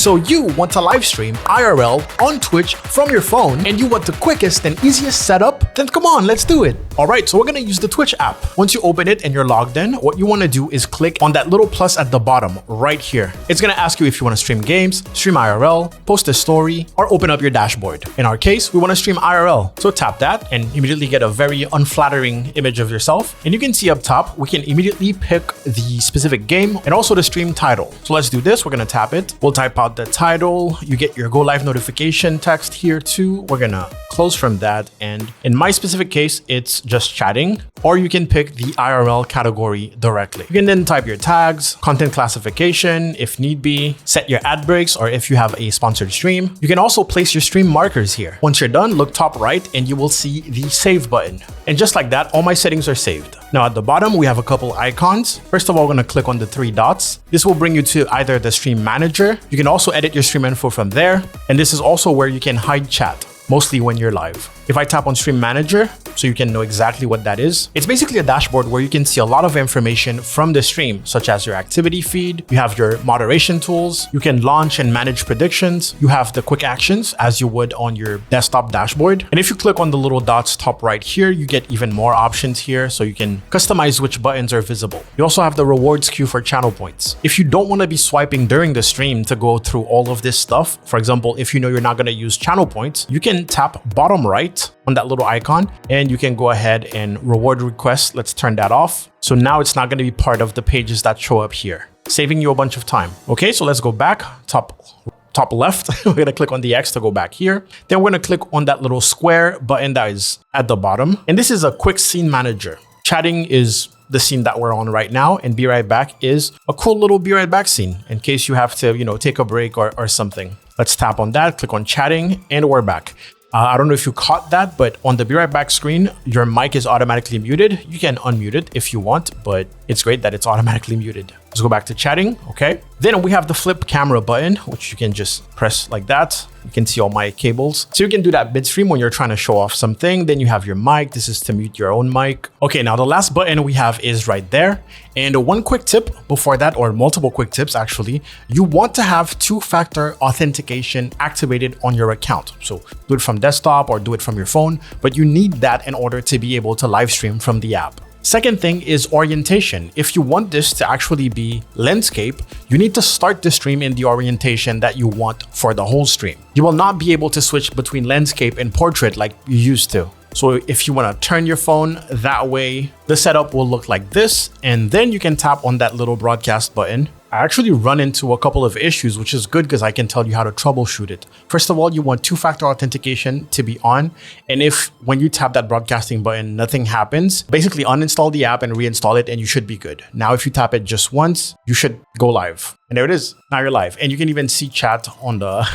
So you want to live stream IRL on Twitch from your phone and you want the quickest and easiest setup? Then come on, let's do it. All right, so we're gonna use the Twitch app. Once you open it and you're logged in, what you wanna do is click on that little plus at the bottom right here. It's gonna ask you if you wanna stream games, stream IRL, post a story, or open up your dashboard. In our case, we wanna stream IRL. So tap that and immediately get a very unflattering image of yourself. And you can see up top, we can immediately pick the specific game and also the stream title. So let's do this. We're gonna tap it. We'll type out the title. You get your go live notification text here too. We're gonna close from that. And in my specific case, it's just chatting, or you can pick the IRL category directly. You can then type your tags, content classification, if need be, set your ad breaks, or if you have a sponsored stream. You can also place your stream markers here. Once you're done, look top right and you will see the save button. And just like that, all my settings are saved. Now at the bottom, we have a couple icons. First of all, we're gonna click on the three dots. This will bring you to either the stream manager. You can also edit your stream info from there. And this is also where you can hide chat, mostly when you're live. If I tap on Stream Manager, so you can know exactly what that is, it's basically a dashboard where you can see a lot of information from the stream, such as your activity feed, you have your moderation tools, you can launch and manage predictions, you have the quick actions as you would on your desktop dashboard. And if you click on the little dots top right here, you get even more options here, so you can customize which buttons are visible. You also have the rewards queue for channel points. If you don't want to be swiping during the stream to go through all of this stuff, for example, if you know you're not going to use channel points, you can tap bottom right on that little icon and you can go ahead and reward request. Let's turn that off. So now it's not going to be part of the pages that show up here, saving you a bunch of time. Okay, so let's go back top left. We're going to click on the X to go back here. Then we're going to click on that little square button that is at the bottom. And this is a quick scene manager. Chatting is the scene that we're on right now, and Be Right Back is a cool little Be Right Back scene in case you have to, take a break or something. Let's tap on that, click on chatting, and we're back. I don't know if you caught that, but on the Be Right Back screen, your mic is automatically muted. You can unmute it if you want, but it's great that it's automatically muted. Let's go back to chatting, okay? Then we have the flip camera button, which you can just press like that. You can see all my cables. So you can do that midstream when you're trying to show off something. Then you have your mic. This is to mute your own mic. Okay, now the last button we have is right there. And one quick tip before that, or multiple quick tips actually, you want to have two-factor authentication activated on your account. So do it from desktop or do it from your phone, but you need that in order to be able to live stream from the app. Second thing is orientation. If you want this to actually be landscape, you need to start the stream in the orientation that you want for the whole stream. You will not be able to switch between landscape and portrait like you used to. So if you want to turn your phone that way, the setup will look like this. And then you can tap on that little broadcast button. I actually run into a couple of issues, which is good because I can tell you how to troubleshoot it. First of all, you want two-factor authentication to be on. And if when you tap that broadcasting button, nothing happens, basically uninstall the app and reinstall it and you should be good. Now, if you tap it just once, you should go live. And there it is. Now you're live. And you can even see chat on the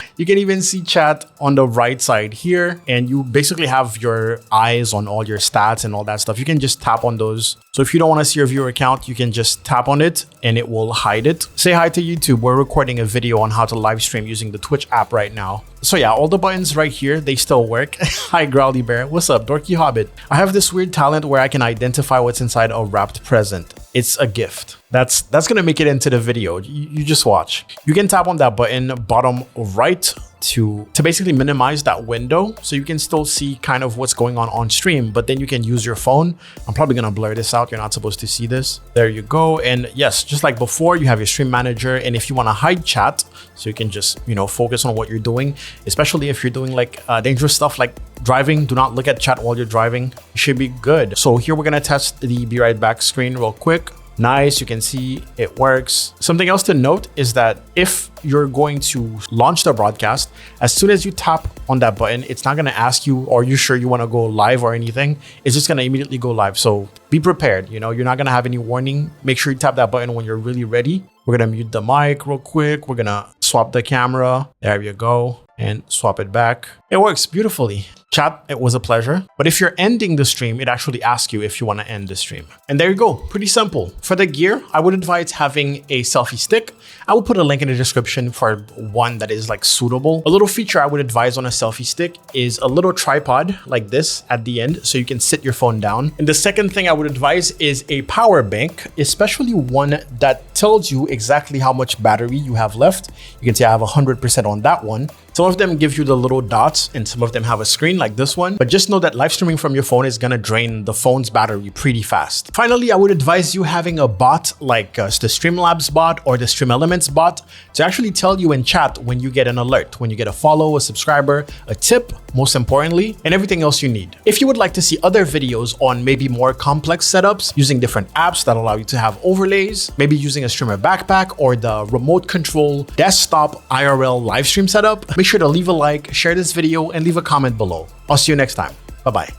right side here. And you basically have your eyes on all your stats and all that stuff. You can just tap on those. So if you don't want to see your viewer account, you can just tap on it and it will hide it. Say hi to YouTube. We're recording a video on how to live stream using the Twitch app right now. So yeah, all the buttons right here, they still work. Hi, Growly Bear. What's up, Dorky Hobbit? I have this weird talent where I can identify what's inside a wrapped present. It's a gift. That's gonna make it into the video. You just watch. You can tap on that button bottom right to basically minimize that window so you can still see kind of what's going on stream, but then you can use your phone. I'm probably gonna blur this out. You're not supposed to see this. There you go. And yes, just like before, you have your stream manager. And if you want to hide chat, so you can just, focus on what you're doing, especially if you're doing like dangerous stuff like driving, do not look at chat while you're driving. You should be good. So here we're gonna test the Be Right Back screen real quick. Nice, you can see it works. Something else to note is that if you're going to launch the broadcast, as soon as you tap on that button, it's not gonna ask you, are you sure you wanna go live or anything? It's just gonna immediately go live. So be prepared, you're not gonna have any warning. Make sure you tap that button when you're really ready. We're gonna mute the mic real quick. We're gonna swap the camera. There you go. And swap it back. It works beautifully. Chat, it was a pleasure. But if you're ending the stream, it actually asks you if you want to end the stream. And there you go. Pretty simple. For the gear, I would advise having a selfie stick. I will put a link in the description for one that is like suitable. A little feature I would advise on a selfie stick is a little tripod like this at the end, so you can sit your phone down. And the second thing I would advise is a power bank, especially one that tells you exactly how much battery you have left. You can see I have 100% on that one. Some of them give you the little dots and some of them have a screen like this one, but just know that live streaming from your phone is gonna drain the phone's battery pretty fast. Finally, I would advise you having a bot like the Streamlabs bot or the Stream Elements bot to actually tell you in chat when you get an alert, when you get a follow, a subscriber, a tip, most importantly, and everything else you need. If you would like to see other videos on maybe more complex setups using different apps that allow you to have overlays, maybe using a streamer backpack or the remote control desktop IRL live stream setup, make sure to leave a like, share this video, and leave a comment below. I'll see you next time. Bye-bye.